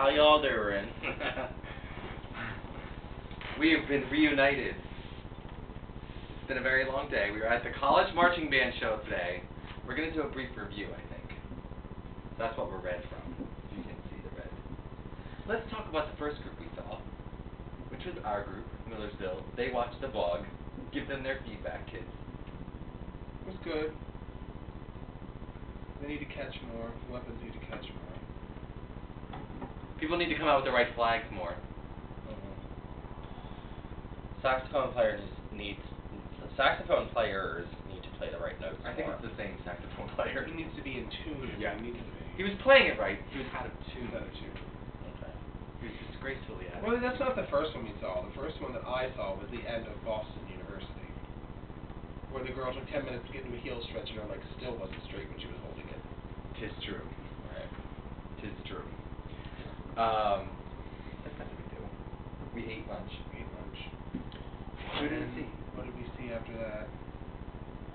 How y'all doing? We have been reunited. It's been a very long day. We were at the college marching band show today. We're going to do a brief review, I think. That's what we're read from. You can see the red. Let's talk about the first group we saw, which was our group, Millersville. They watched the vlog. Give them their feedback, kids. It was good. They need to catch more. The weapons need to catch more. People need to come out with the right flags more. Saxophone players need to play the right notes. I think it's the same saxophone player. He needs to be in tune. Yeah. He needs to be. He was playing it right. He was out of tune. Okay. He was disgracefully out of Well, that's not the first one we saw. The first one that I saw was the end of Boston University, where the girl took 10 minutes to get into a heel stretch and her leg still wasn't straight when she was holding it. Tis true. Right. Tis true. That's not a big deal. We ate lunch. Who did we see? What did we see after that?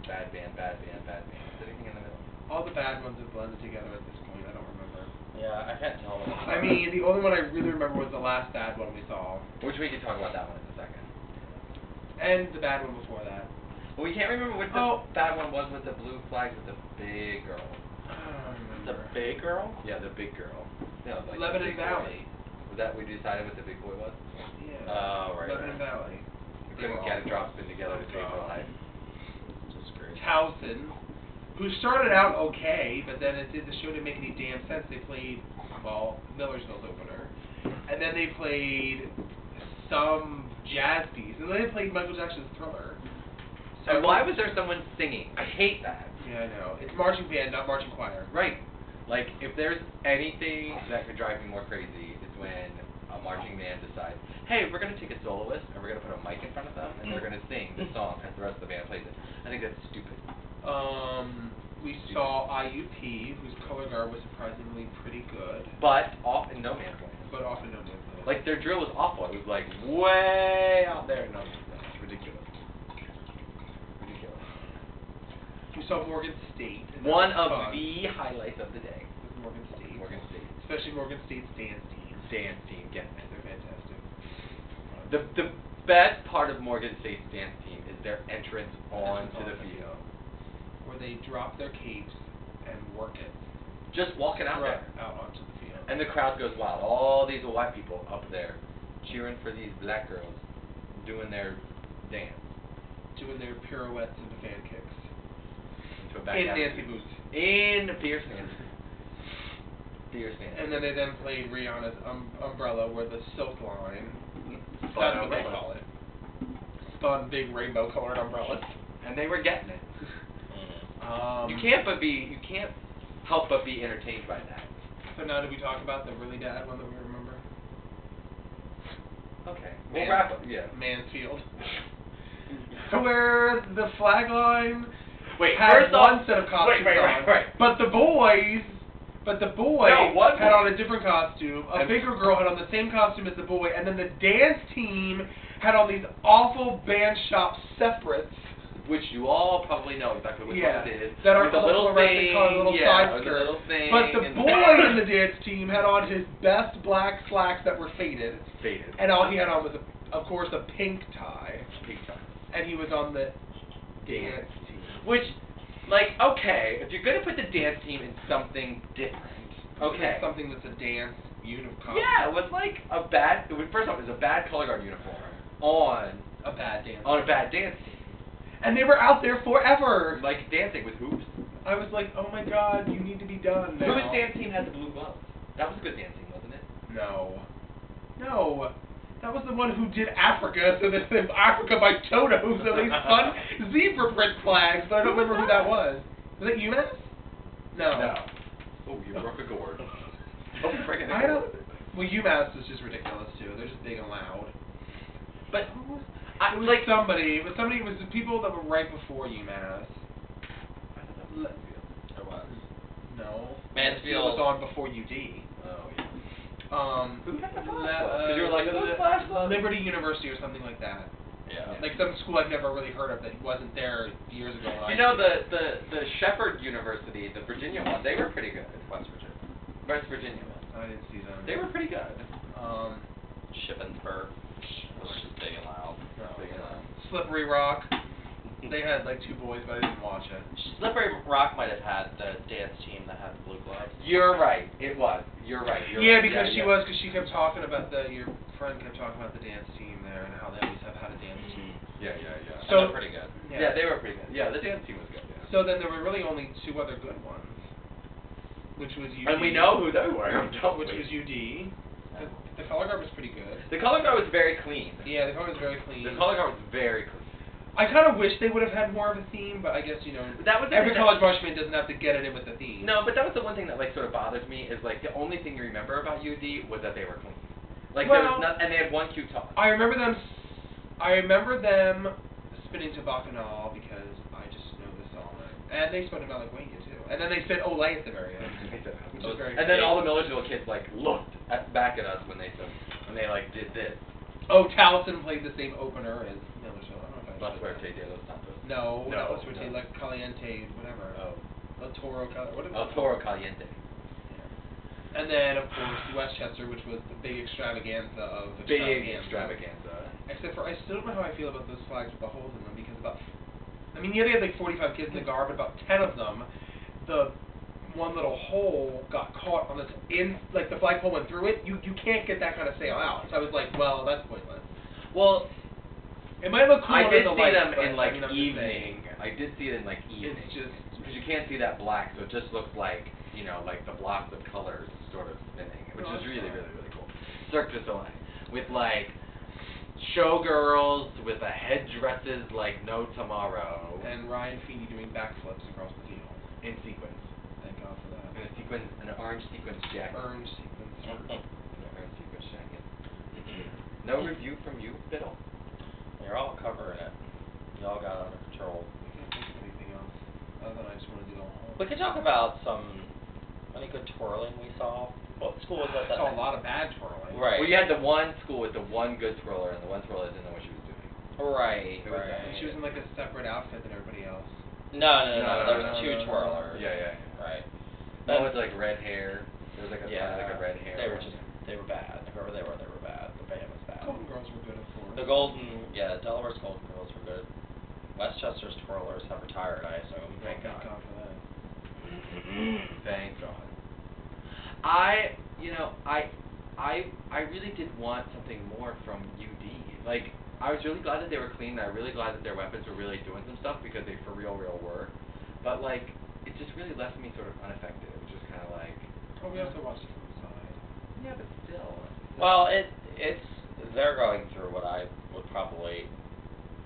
Bad band. Is there anything in the middle? All the bad ones have blended together at this point. I don't remember. Yeah, I can't tell. I mean, the only one I really remember was the last bad one we saw. Which we can talk about that one in a second. And the bad one before that. Well, we can't remember what the bad one was with the blue flags with the big girl. The big girl? Yeah, the big girl. No, like Lebanon the big Valley. boy. Was that we decided what the big boy was? Yeah. Oh, right. Lebanon Valley. We couldn't get a drop spin together to save her life. Just great. Towson, who started out okay, but then the show didn't make any damn sense. They played, well, Millersville's opener, and then they played some jazz piece, and then they played Michael Jackson's Thriller. So why was there someone singing? I hate that. Yeah, I know. It's marching band, not marching choir. Right. Like, if there's anything that could drive me more crazy, it's when a marching band decides, hey, we're going to take a soloist, and we're going to put a mic in front of them, and they're going to sing the song as the rest of the band plays it. I think that's stupid. We saw IUP, whose color guard was surprisingly pretty good. But often no man plans. But often no man plans. Like, their drill was awful. It was, like, way out there. No, it's ridiculous. We saw Morgan State. One of the highlights of the day. Was Morgan State. Morgan State. Especially Morgan State's dance team. Dance team, getting it. They're fantastic. The best part of Morgan State's dance team is their entrance onto the field. Where they drop their capes and work it. Just walking out there. Out onto the field. And the crowd goes wild. All these white people up there cheering for these black girls doing their dance. Doing their pirouettes into fan kicks. In Nancy boots. In Fierce Nancy. And then they played Rihanna's Umbrella, where the silk line, that's what they call it. Spun big rainbow colored umbrellas. And they were getting it. You can't help but be entertained by that. So now did we talk about the really bad one that we remember? Okay. We'll wrap up. Yeah. Mansfield. Where the flag line had one set of costumes on, but the boy had on a different costume. A bigger girl had on the same costume as the boy, and then the dance team had on these awful band shop separates. Which you all probably know exactly which one it is. That are the little thing, side skirt. But the boy in the dance team had on his best black slacks that were faded. And all he had on was, of course, a pink tie. And he was on the dance team. Which, like, okay, if you're going to put the dance team in something different, okay. Something that's a dance uniform. Yeah, it was like first off, it was a bad color guard uniform on a bad dance team. And they were out there forever. Like dancing with hoops. I was like, oh my god, you need to be done now. Whose dance team had the blue gloves? That was a good dance team, wasn't it? No. That was the one who did Africa, so that Africa by Toto, so they spun zebra print flags, but I don't remember who that was. Was it UMass? No. Oh, you broke a gourd. Well, UMass was just ridiculous, too. They're just big and loud. But it was somebody. It was the people that were right before UMass. It was. No. Mansfield was on before UD. Oh, yeah. Who had the flash? You were like, Liberty University or something like that. Yeah. Like some school I've never really heard of that wasn't there years ago. You know, the Shepherd University, the Virginia one, they were pretty good. West Virginia. West Virginia. I didn't see them. They were pretty good. Shippensburg. Which is big and loud. Big and loud. Slippery Rock. They had like 2 boys, but I didn't watch it. Slippery Rock might have had the dance team that had the blue gloves. You're right. It was. You're right. Yeah, because she kept talking about your friend kept talking about the dance team there and how they always have had a dance team. Yeah. So they're pretty good. Yeah, they were pretty good. Yeah, the dance team was good. Yeah. So then there were really only 2 other good ones, which was UD. And we know who they were, don't which we? was UD. The color guard was pretty good. The color guard was very clean. Yeah, the color was very clean. The color guard was very clean. I kind of wish they would have had more of a theme, but I guess, that was every college marching band doesn't have to get it in with the theme. No, but that was the one thing that like sort of bothers me is like the only thing you remember about UD was that they were clean. Like there was not, and they had one cute talk. I remember them spinning to Bacchanal because I just know this song. And they spun about like Wayne too. And then they spit Olay at the very end. Which is very and then all the Millersville kids like looked back at us when they like did this. Oh, Towson played the same opener as Millersville. I don't know if La Suerte de los Santos. No, not La Suerte, La Caliente, whatever. Oh. La Toro Caliente. El Toro Caliente. Yeah. And then, of course, Westchester, which was the big extravaganza of extravaganza. Except for, I still don't know how I feel about those flags with the holes in them, because they had like 45 kids in the guard, but about 10 of them, the one little hole got caught on like the flagpole went through it. You can't get that kind of sail out. So I was like, well, that's pointless. Well, it might look cool. I did see them lights, in like evening. I did see it in like evening. It's just because you can't see that black, so it just looks like like the blocks of colors sort of spinning, which is really cool. Cirque du Soleil with like showgirls with headdresses like no tomorrow, and Ryan Feeney doing backflips across the field in sequins. Thank God for that. An orange sequins jacket. Orange sequins. An orange sequins jacket. No review from you, Biddle? You're all covering it. Y'all got it under control. I can't think of anything else other than I just want to do the whole. We could talk about any good twirling we saw. What school was that? I saw a lot of bad twirling. Right. Well, you had the one school with the one good twirler, and the one twirler didn't know what she was doing. Right. She was in like a separate outfit than everybody else. No. There was 2 twirlers. Yeah. Right. One with like red hair. There was like a red hair. They were bad. Whoever they were bad. The band was bad. Golden Girls were good, of course. Delaware's Golden Girls were good. Westchester's twirlers have retired, I assume. Thank God for that. Thank God. I really did want something more from UD. Like, I was really glad that they were clean. I'm really glad that their weapons were really doing some stuff because they for real were. But like, it just really left me sort of unaffected. It was just kind of like. Oh, we also watched it from the side. Yeah, but still. Well, they're going through what I would probably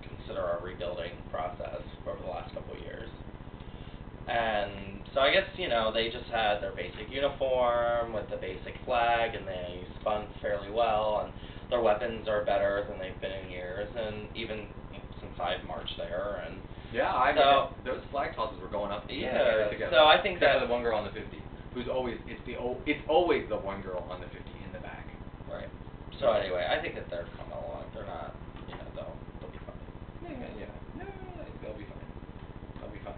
consider a rebuilding process over the last couple of years. And so I guess, they just had their basic uniform with the basic flag, and they spun fairly well, and their weapons are better than they've been in years, and even since I've marched there. And yeah, those flag tosses were going up. Yeah, together. so I think that the one girl on the 50, who's always it's always the one girl on the 50 in the back. Right. So anyway, I think that they're coming along. They're not, they'll be fine. Yeah. No, they'll be fine. They'll be fine.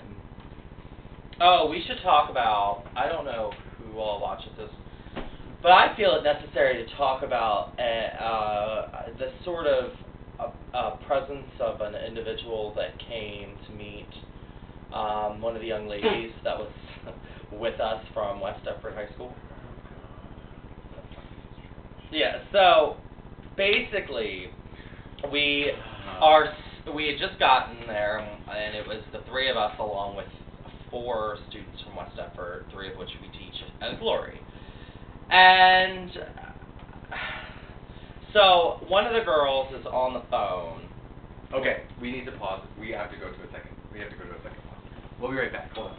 Oh, we should talk about, I don't know who all watches this, but I feel it necessary to talk about the sort of presence of an individual that came to meet one of the young ladies that was with us from West Deptford High School. Yeah, so basically we had just gotten there, and it was the 3 of us along with 4 students from West Deptford, 3 of which we teach at Glory. And so one of the girls is on the phone. Okay, we need to pause. We have to go to a second pause. We'll be right back. Hold on.